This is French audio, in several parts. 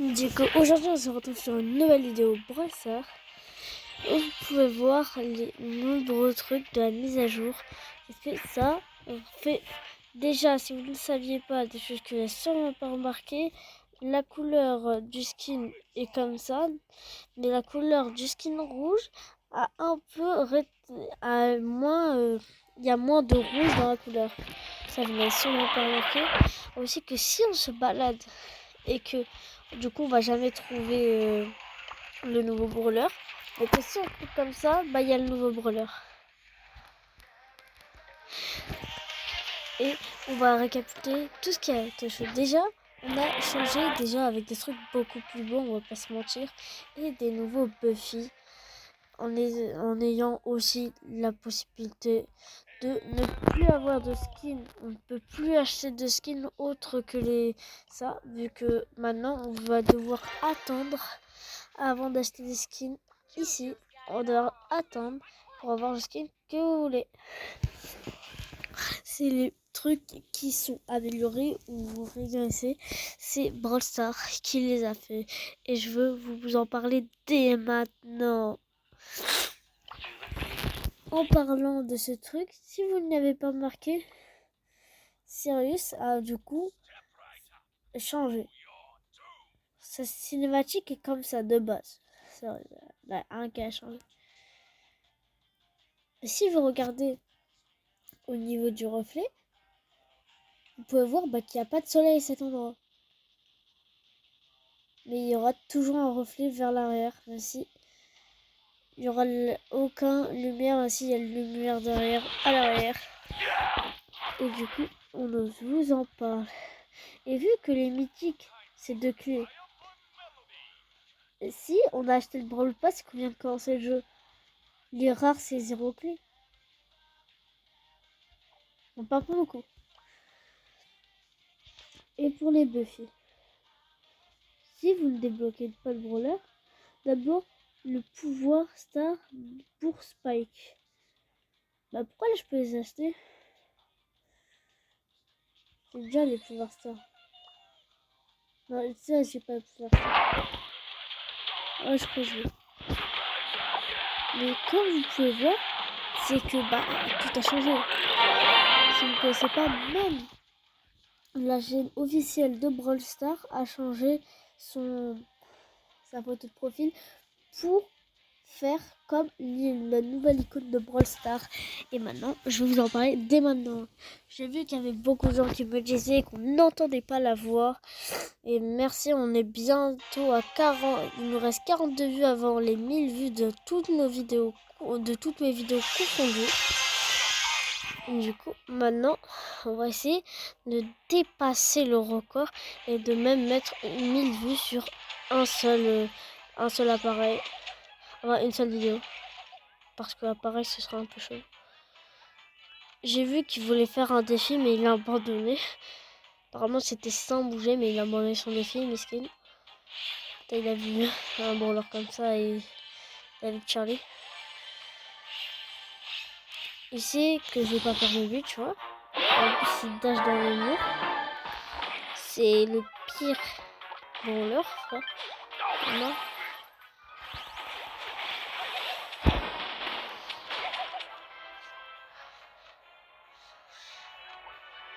Du coup, aujourd'hui, on se retrouve sur une nouvelle vidéo Brawl Stars où vous pouvez voir les nombreux trucs de la mise à jour. Et ça, on fait déjà, si vous ne saviez pas, des choses que vous n'avez sûrement pas remarqué, la couleur du skin est comme ça, mais la couleur du skin rouge a un peu il y a moins de rouge dans la couleur. Ça, vous n'avez sûrement pas remarqué. Aussi que si on se balade et que du coup on va jamais trouver le nouveau brawler, mais que si on clique comme ça, bah il y a le nouveau brawler. Et on va récapituler tout ce qui a été fait. Déjà, on a changé déjà avec des trucs beaucoup plus beaux, on va pas se mentir, et des nouveaux Buffy, en ayant aussi la possibilité de ne plus avoir de skin. On ne peut plus acheter de skin autre que ça, vu que maintenant on va devoir attendre avant d'acheter des skins. Ici, on doit attendre pour avoir le skin que vous voulez. C'est les trucs qui sont améliorés ou vous régressez. C'est Brawl Stars qui les a fait. Et je veux vous en parler dès maintenant. En parlant de ce truc, si vous ne l'avez pas marqué, Sirius a du coup changé. Sa cinématique est comme ça de base. Il y a un qui a changé. Et si vous regardez au niveau du reflet, vous pouvez voir qu'il n'y a pas de soleil à cet endroit. Mais il y aura toujours un reflet vers l'arrière. Ainsi, il n'y aura aucun lumière. Ainsi, il y a une lumière derrière, à l'arrière. Et du coup, on vous en parle. Et vu que les mythiques, c'est 2 clés. Si on a acheté le Brawl Pass, qu'on vient de commencer le jeu, les rares, c'est 0 clés. On parle pas beaucoup. Et pour les Buffy, si vous ne débloquez pas le brawler, d'abord le pouvoir star pour Spike. Bah pourquoi là je peux les acheter? J'ai déjà les pouvoirs stars. Non, ça j'ai pas le pouvoir star. Oh, je crois que je l'ai. Mais comme vous pouvez voir, c'est que tout a changé. Si vous ne connaissez pas, même la chaîne officielle de Brawl Stars a changé sa photo de profil pour faire comme la nouvelle icône de Brawl Stars. Et maintenant, je vais vous en parler dès maintenant. J'ai vu qu'il y avait beaucoup de gens qui me disaient qu'on n'entendait pas la voix. Et merci, on est bientôt à 40. Il nous reste 42 vues avant les 1000 vues de toutes nos vidéos, de toutes mes vidéos confondues. Du coup, maintenant, on va essayer de dépasser le record et de même mettre 1000 vues sur un seul appareil. Enfin, une seule vidéo. Parce que l'appareil, ce sera un peu chaud. J'ai vu qu'il voulait faire un défi, mais il a abandonné. Apparemment, c'était sans bouger, mais il a abandonné son défi, miskin. Il a vu un brawler comme ça et il a vu Charlie. Il sait que je vais pas faire de but, tu vois. En plus, il dash dans le mur. C'est le pire brawler, je crois. Non.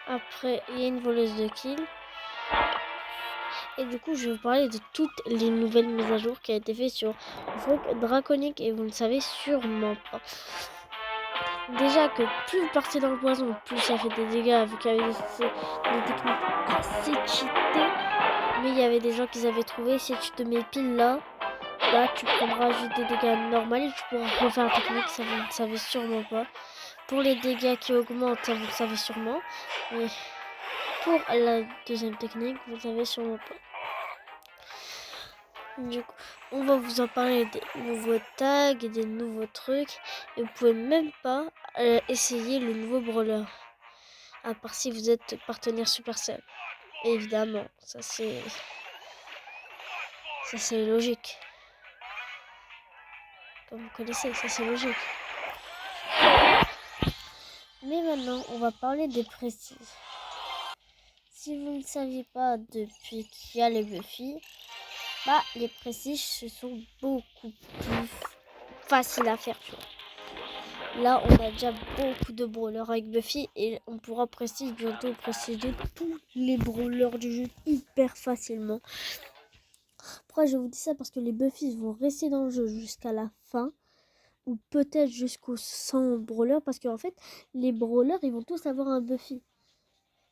Après, il y a une voleuse de kill. Et du coup, je vais vous parler de toutes les nouvelles mises à jour qui ont été faites sur Rogue Draconic. Et vous ne savez sûrement pas. Déjà que plus vous partez dans le poison, plus ça fait des dégâts. Vu qu'il y avait des techniques assez cheatées. Mais il y avait des gens qui avaient trouvé, si tu te mets pile là, tu prendras juste des dégâts normaux et tu pourras refaire la technique. Ça, vous ne savez sûrement pas. Pour les dégâts qui augmentent, ça vous le savez sûrement. Mais pour la deuxième technique, vous ne savez sûrement pas. Du coup, on va vous en parler des nouveaux tags et des nouveaux trucs. Et vous pouvez même pas essayer le nouveau brawler. À part si vous êtes partenaire Supercell. Évidemment, ça c'est logique. Comme vous connaissez, ça c'est logique. Mais maintenant, on va parler des prestiges. Si vous ne saviez pas depuis qu'il y a les Buffy, bah les prestiges ce sont beaucoup plus faciles à faire, tu vois. Là, on a déjà beaucoup de brawlers avec Buffy et on pourra bientôt prestiger tous les brawlers du jeu hyper facilement. Pourquoi je vous dis ça? Parce que les Buffy vont rester dans le jeu jusqu'à la fin ou peut-être jusqu'aux 100 brawlers parce qu'en fait, les brawlers, ils vont tous avoir un Buffy.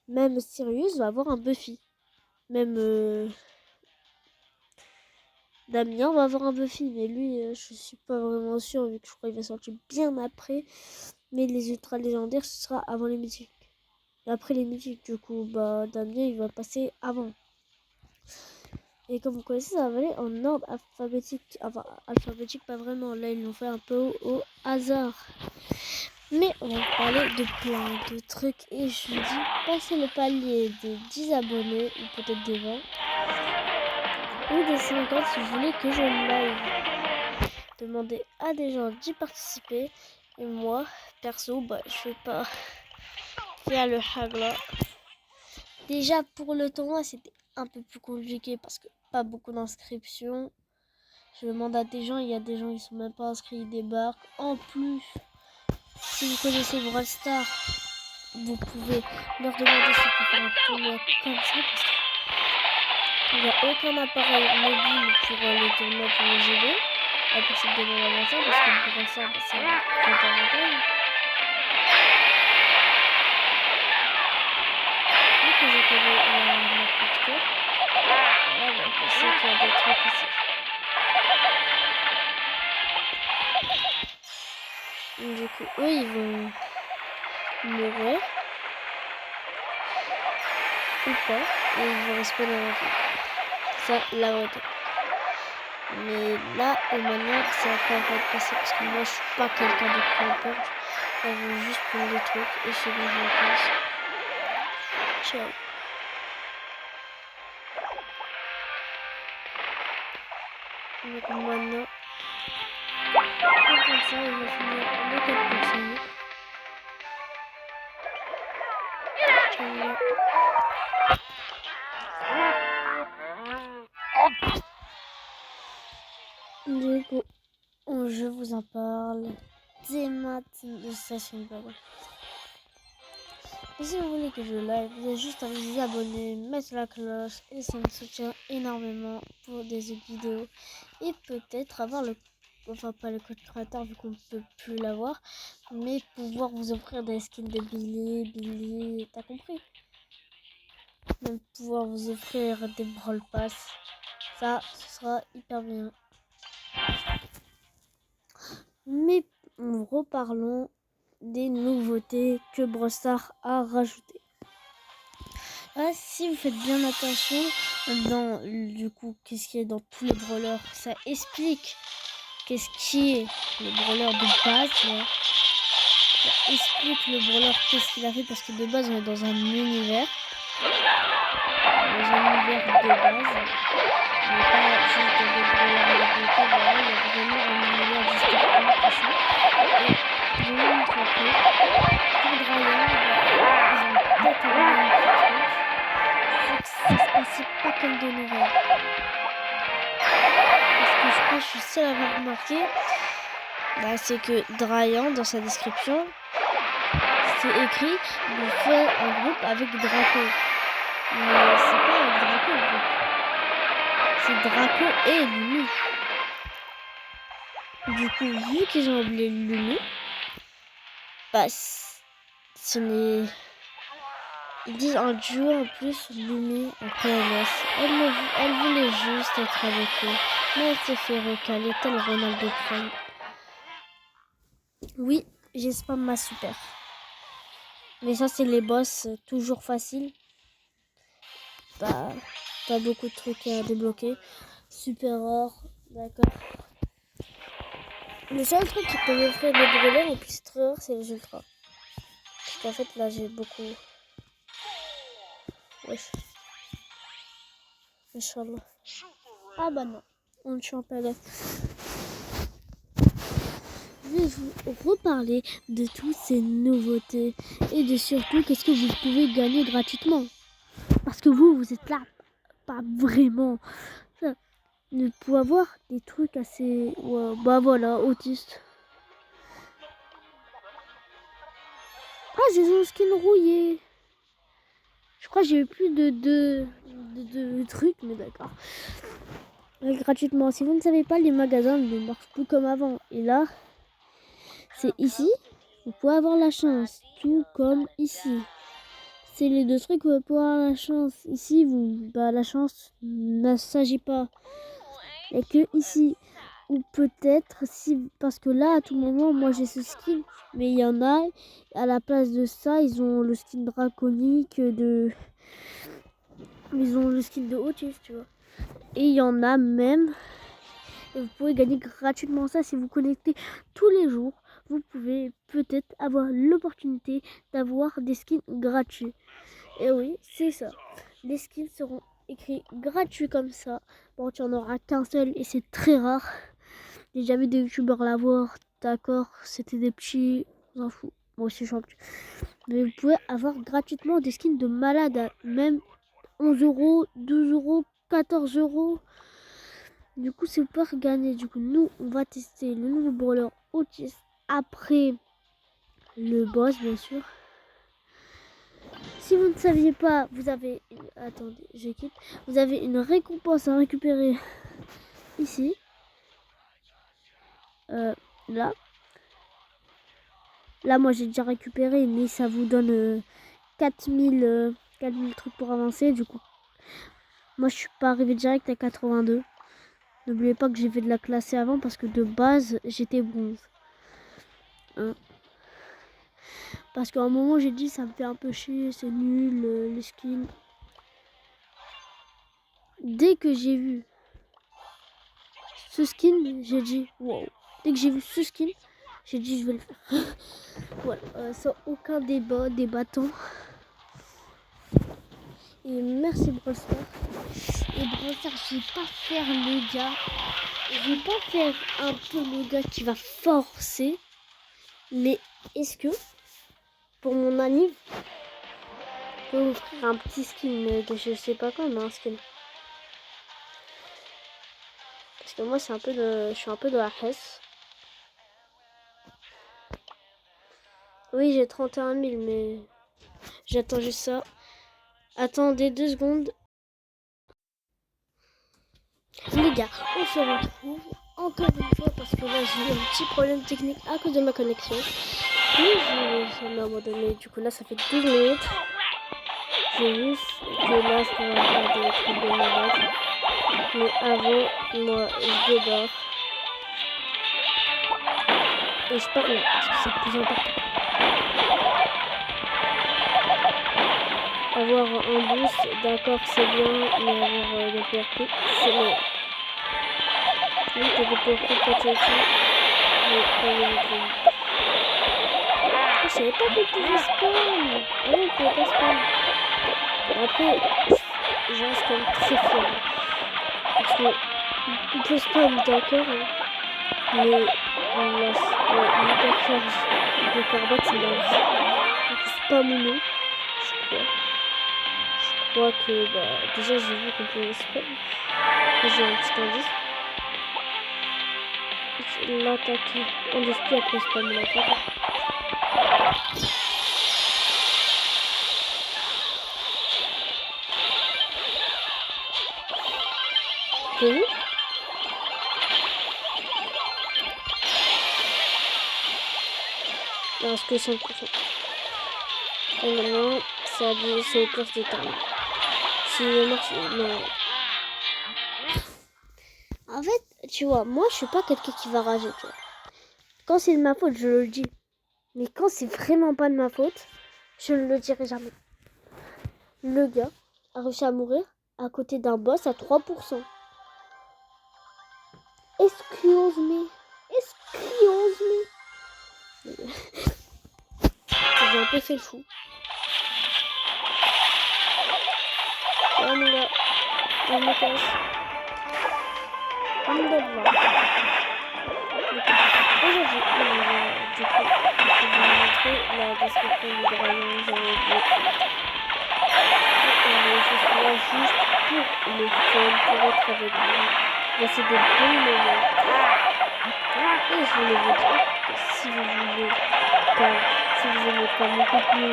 Même Sirius va avoir un Buffy. Même Damien va avoir un Buffy, mais lui, je suis pas vraiment sûre vu que je crois qu'il va sortir bien après. Mais les ultra légendaires, ce sera avant les mythiques. Et après les mythiques, du coup, bah Damien, il va passer avant. Et comme vous connaissez, ça va aller en ordre alphabétique. Enfin, alphabétique, pas vraiment. Là, ils l'ont fait un peu au hasard. Mais on va parler de plein de trucs. Et je vous dis, passez le palier des 10 abonnés, ou peut-être des 20. Ou des 50 si vous voulez que je live. Demandez à des gens d'y participer. Et moi, perso, bah, je vais pas faire le hagla. Déjà, pour le tournoi, c'était un peu plus compliqué parce que pas beaucoup d'inscriptions. Je demande à des gens, il y a des gens qui sont même pas inscrits, ils débarquent. En plus, si vous connaissez Brawl Stars, vous pouvez leur demander si vous faire un tournoi comme ça parce qu'il n'y a aucun appareil mobile pour les tournois pour les aider. À part cette demande avant ça, parce que Brawl Stars, c'est un grand avantage. Vu que je connais la picture, voilà, bah, je sais qu'il y a des trucs ici. Du coup, eux, ils vont mourir. Ou pas. Et ils vont respawner dans la vie. Ça, la vérité. Mais là, aux manières, ça va pas être passé parce que moi, je suis pas quelqu'un de campeur. Je veux juste prendre des trucs et c'est bon, je pense. Ciao. Donc maintenant, comme ça, il va finir en 4 personnes. Du coup, je vous en parle dès maintenant de Station Blog. Et si vous voulez que je live, vous avez juste à vous abonner, mettre la cloche et ça me soutient énormément pour des autres vidéos. Et peut-être avoir le... Enfin, pas le code créateur vu qu'on ne peut plus l'avoir, mais pouvoir vous offrir des skins de Billy, t'as compris? Même pouvoir vous offrir des Brawl Pass. Ça, ce sera hyper bien. Mais reparlons des nouveautés que Brawl Stars a rajoutées. Si vous faites bien attention dans du coup qu'est-ce qu'il y a dans tous les brawlers, ça explique qu'est-ce qui est le brawler de base, tu vois. Ça explique le brawler qu'est-ce qu'il a fait parce que de base on est dans un univers. Dans un univers de base. Mais pas juste des brawlers à la beauté, voilà, il y a vraiment un univers différent tout ça. Et je vais vous montrer un peu. Pour Dryan, ils ont peut-être enlevé un petit truc. Ça se passait pas comme de nouvelles. Parce que je crois que je suis seule à avoir remarqué, bah, c'est que Dryan, dans sa description, c'est écrit vous faites un groupe avec Draco. Mais c'est pas avec Draco le groupe. C'est Draco et Lulu. Du coup, vu qu'ils ont oublié Lulu, bah, ce n'est... Ils disent un duo en plus, Lumi en PLS. Elle voulait juste être avec eux, mais elle s'est fait recaler tel Ronaldo Prime. Oui, j'ai spam ma super. Mais ça, c'est les boss, toujours facile. Bah, t'as beaucoup de trucs à débloquer. Super or, d'accord. Le seul truc qui peut m'offrir des brûleurs et puis c'est très rare, c'est les ultras. Parce qu'en fait, là, j'ai beaucoup... Wesh. Inch'Allah. Ah bah non, on ne chante pas là. Je vais vous reparler de toutes ces nouveautés et de surtout qu'est-ce que vous pouvez gagner gratuitement. Parce que vous êtes là, pas vraiment. de pouvoir avoir des trucs assez... Ouais, bah voilà, autiste. Ah, j'ai son skin rouillé. Je crois que j'ai eu plus de trucs, mais d'accord. Gratuitement. Si vous ne savez pas, les magasins ne marchent plus comme avant. Et là, c'est ici. Vous pouvez avoir la chance. Tout comme ici. C'est les deux trucs où vous pouvez avoir la chance. Ici, la chance ne s'agit pas. Il n'y a que ici. Ou peut-être, si, parce que là, à tout moment, moi j'ai ce skin. Mais il y en a, à la place de ça, ils ont le skin draconique de... Ils ont le skin de autiste, tu vois. Et il y en a même... Et vous pouvez gagner gratuitement ça si vous connectez tous les jours. Vous pouvez peut-être avoir l'opportunité d'avoir des skins gratuits. Et oui, c'est ça. Les skins seront écrits gratuits comme ça. Bon, tu en auras qu'un seul et c'est très rare. J'ai jamais des youtubeurs l'avoir. D'accord, c'était des petits... On s'en fout. Moi aussi, je suis un petit. Mais vous pouvez avoir gratuitement des skins de malade à même 11 euros, 12 euros, 14 euros. Du coup, c'est pour gagner. Du coup, nous, on va tester le nouveau brawler autiste après le boss, bien sûr. Si vous ne saviez pas, vous avez... Attendez, je quitte. Vous avez une récompense à récupérer ici. Là. Là, moi, j'ai déjà récupéré, mais ça vous donne 4000 trucs pour avancer. Du coup, moi, je suis pas arrivé direct à 82. N'oubliez pas que j'ai fait de la classée avant parce que de base, j'étais bronze. Hein. Parce qu'à un moment, j'ai dit, ça me fait un peu chier, c'est nul, les skins. Dès que j'ai vu ce skin, j'ai dit, wow. Dès que j'ai vu ce skin, j'ai dit, je vais le faire. Voilà, sans aucun débattant. Et merci Brawl Stars. Et Brawl Stars, je vais pas faire le gars. Je vais pas faire un peu le gars qui va forcer. Mais est-ce que, pour mon anniv, je peux offrir un petit skin de je sais pas quand, mais un skin. Parce que moi, c'est un peu je suis un peu de la hesse. Oui, j'ai 31 000, mais j'attends juste ça. Attendez 2 secondes. Les gars, on se retrouve encore une fois parce que là, j'ai eu un petit problème technique à cause de ma connexion. Mais je l'ai abandonné. Du coup, là, ça fait 12 minutes. J'ai juste que là, je peux faire des trucs de malade. Mais avant, moi, je débarque. Et je parle parce que c'est le plus important. Avoir un boost, d'accord, c'est bien, mais avoir des PRP, c'est mieux. Oui, t'as des PRP quand tu es ici, mais pas les autres. Je savais pas qu'on pouvait spam. Ah non, on pouvait pas spam. Après, je reste quand même très fier. Parce que on peut spam, d'accord, hein, mais l'hypercharge de carbone, c'est la vie. Donc spam ou non, je crois. Je crois que, déjà j'ai vu qu'on pouvait spam. J'ai un petit indice. L'attaquer. On espère après spam l'attaque. T'as vu? Non, parce que 5%. Et maintenant, c'est au course des temps. Si le marche, non. En fait, tu vois, moi je suis pas quelqu'un qui va rager, tu vois. Quand c'est de ma faute, je le dis. Mais quand c'est vraiment pas de ma faute, je ne le dirai jamais. Le gars a réussi à mourir à côté d'un boss à 3%. Excuse me. Excuse me. J'ai un peu fait le fou. Ouais, mon gars. On me casse. On me donne là. Aujourd'hui, du coup, je vais vous montrer la description du dragon. J'avais oublié. Je suis là juste pour le fun, pour être avec vous. passer des bons moments. Et je voulais vous dire que si vous voulez pas, si vous aimez pas mon contenu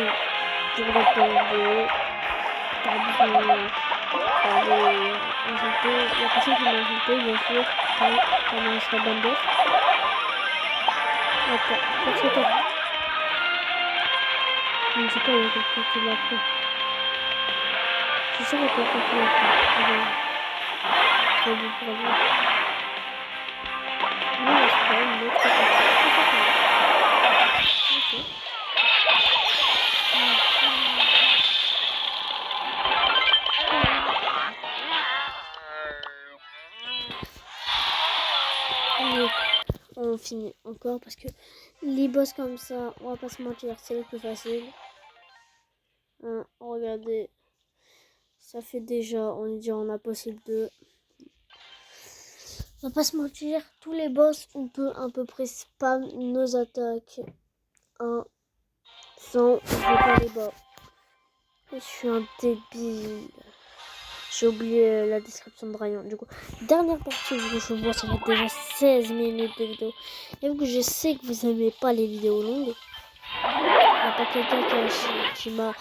pour la vidéo, par des insultés, la personne qui m'a insulté, bien sûr, pendant sa bande d'off. Attends, parce que je ne sais pas, il y a quelqu'un qui l'a pris. Je sais qu'il y a quelqu'un qui l'a pris. Très bien, bravo. Non, c'est pas une autre personne. Ok. Allez, on finit encore parce que les boss comme ça, on va pas se mentir, c'est le plus facile. Hein, regardez, ça fait déjà, on est déjà en impossible 2. On va pas se mentir, tous les boss, on peut à peu près spam nos attaques. Hein, sans jouer par les bas. Je suis un débile. J'ai oublié la description de Ryan. Du coup, dernière partie où je vois, ça fait déjà 16 minutes de vidéo. Et vu que je sais que vous n'aimez pas les vidéos longues, il n'y a pas quelqu'un qui m'a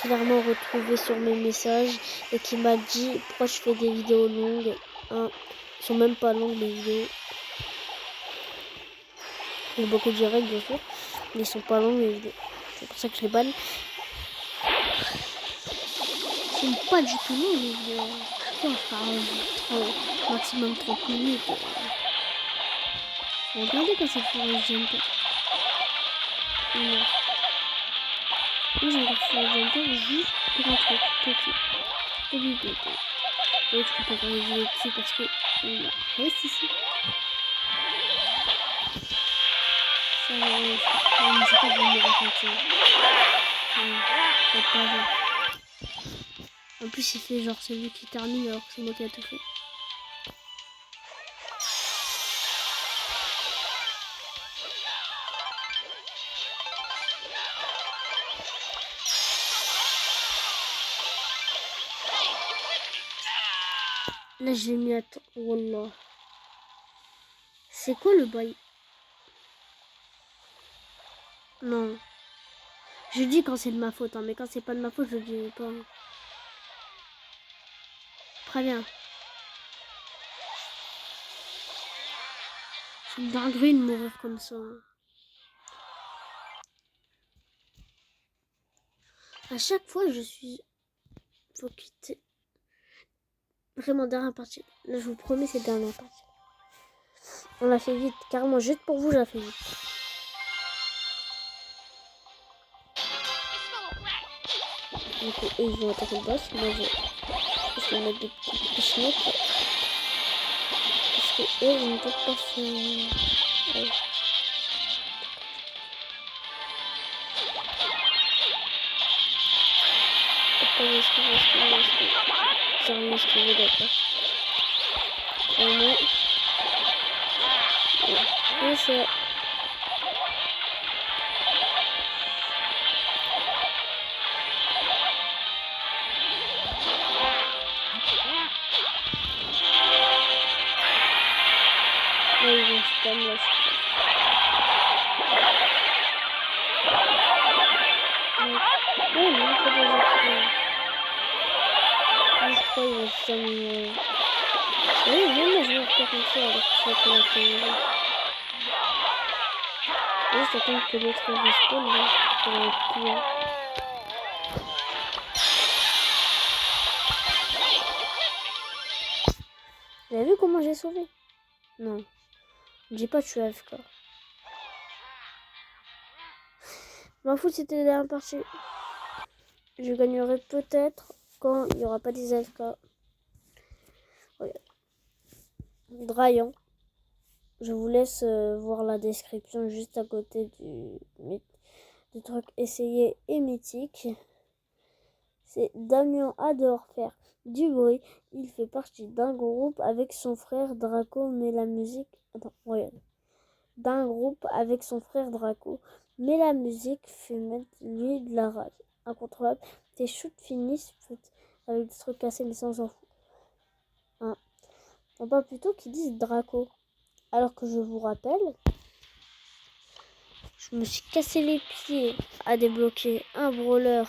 clairement retrouvé sur mes messages et qui m'a dit pourquoi je fais des vidéos longues. Hein, ils sont même pas longues les vidéos. Il y a beaucoup de directs bien sûr, mais ils sont pas longues les vidéos. C'est pour ça que je les banne. Ils sont pas du tout longs les vidéos. Enfin, maximum 30 minutes. Regardez quand ça fait un jumper. Moi, j'ai regardé sur le jumper juste pour un truc petit. Et puis petit. Et je peux pas faire les vidéos dessus parce que reste ici. Ça va, je sais pas vous me raconter. C'est pas genre. En plus, il fait genre c'est lui qui termine alors que c'est moi qui a tout fait. Là, j'ai mis à temps. Wallah. C'est quoi le bail? Non. Je dis quand c'est de ma faute, hein, mais quand c'est pas de ma faute, je dis pas. Très bien. C'est une dinguerie de mourir comme ça. À chaque fois, je suis... Faut quitter. Vraiment, dernière partie. Là, je vous promets, c'est dernière partie. On l'a fait vite. Carrément, juste pour vous, je la fais vite. Du coup, eux, ils vont attaquer le boss. Moi, je vais mettre des petits pichenottes. Parce que eux, ils ne peuvent pas faire... Allez. J'ai rien esquivé d'accord. Et moi... Et c'est... Là, ils vont spam, là, je crois. Oh non, pas déjà pris. Je crois qu'il va jamais mourir. Oui, même je vais faire comme ça alors que je suis connecté. Juste attendre que l'autre respawn là. Ça va être pire. Vous avez vu comment j'ai sauvé? Non. Ne dis pas que je suis AFK. Je m'en fous, c'était la dernière partie. Je gagnerai peut-être quand il n'y aura pas des AFK. Regarde. Dryan. Je vous laisse voir la description juste à côté du truc essayé et mythique. C'est Damien adore faire du bruit. Il fait partie d'un groupe avec son frère Draco, mais la musique... Attends, regarde. D'un groupe avec son frère Draco, mais la musique fait mettre lui de la rage. Incontrôlable. Tes shoots finissent avec des trucs cassés, mais ça on s'en fout. Hein. Non, pas plutôt qu'ils disent Draco. Alors que je vous rappelle, je me suis cassé les pieds à débloquer un brawler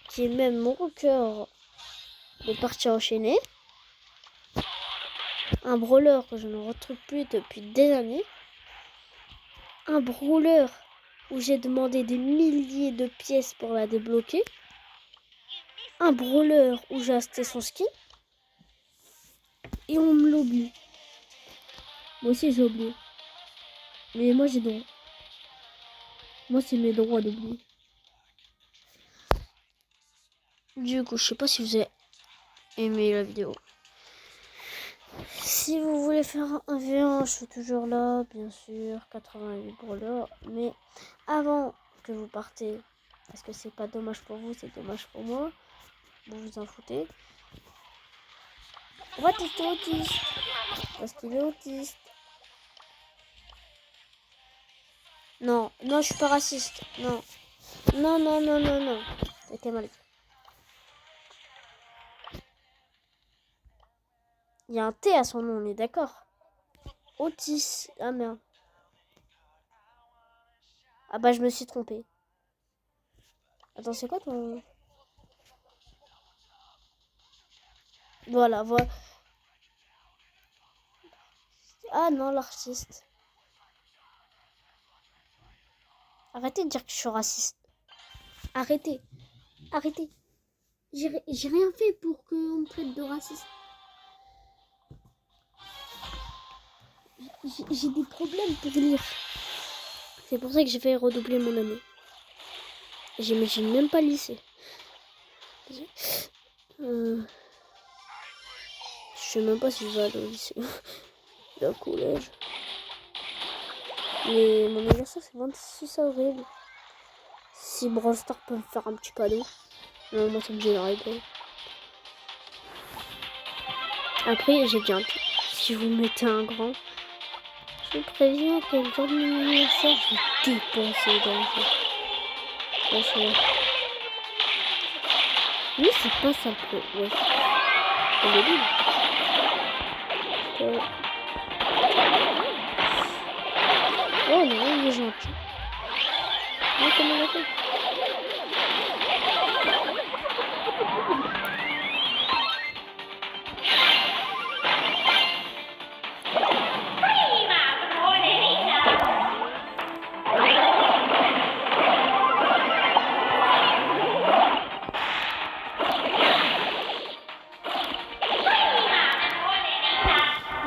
qui est même mon cœur de partie enchaînée. Un brawler que je ne retrouve plus depuis des années. Un brawler où j'ai demandé des milliers de pièces pour la débloquer. Un brawler où j'ai acheté son skin. Et on me l'oublie. Moi aussi j'ai oublié. Mais moi j'ai droit. Moi c'est mes droits d'oublier. Du coup, je sais pas si vous avez aimé la vidéo. Si vous voulez faire un V1, je suis toujours là, bien sûr, 88 brawlers. Mais avant que vous partez, parce que c'est pas dommage pour vous, c'est dommage pour moi, vous vous en foutez. On va tester autiste, parce qu'il est autiste. Non, non, je suis pas raciste, non. Non, non, non, non, non. C'était mal. Il y a un T à son nom, on est d'accord. Otis, ah merde. Ah bah je me suis trompée. Attends, c'est quoi ton... Voilà, voilà. Ah non, l'artiste. Arrêtez de dire que je suis raciste. Arrêtez. Arrêtez. J'ai rien fait pour qu'on me traite de raciste. J'ai des problèmes pour lire. C'est pour ça que j'ai fait redoubler mon année. J'imagine même pas le lycée. Je sais même pas si je vais aller au lycée. Le collège. Mais mon anniversaire c'est 26 avril. Si Brawl Stars peut me faire un petit cadeau. Non, moi ça me gênerait pas. Après j'ai bien tout. Si vous mettez un grand, je vous préviens que le jour de mon anniversaire, je vais dépenser dans le jeu. Franchement. Oui, c'est pas ça le pro. Ouais. On est libre. Oh non, il est gentil. Mais comment on a fait?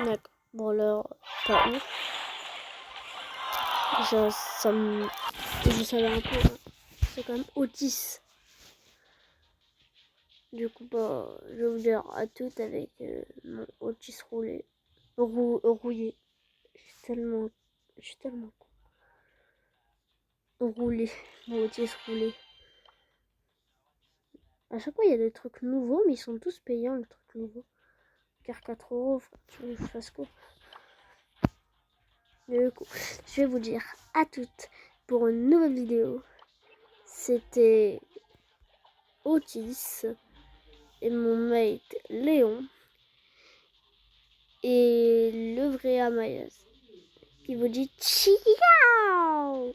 D'accord. Bon alors, pas ouf. Déjà, ça me... Je savais un peu. Hein. C'est quand même Otis. Du coup, bah, je vais vous dire à toutes avec mon Otis roulé. Rouillé. Je suis tellement con. Roulé. Mon Otis roulé. À chaque fois, il y a des trucs nouveaux, mais ils sont tous payants, les trucs nouveaux. Car 4 euros, tu veux que je fasse quoi? Du coup, je vais vous dire à toutes pour une nouvelle vidéo. C'était Otis et mon mate Léon et le vrai Amayas qui vous dit ciao.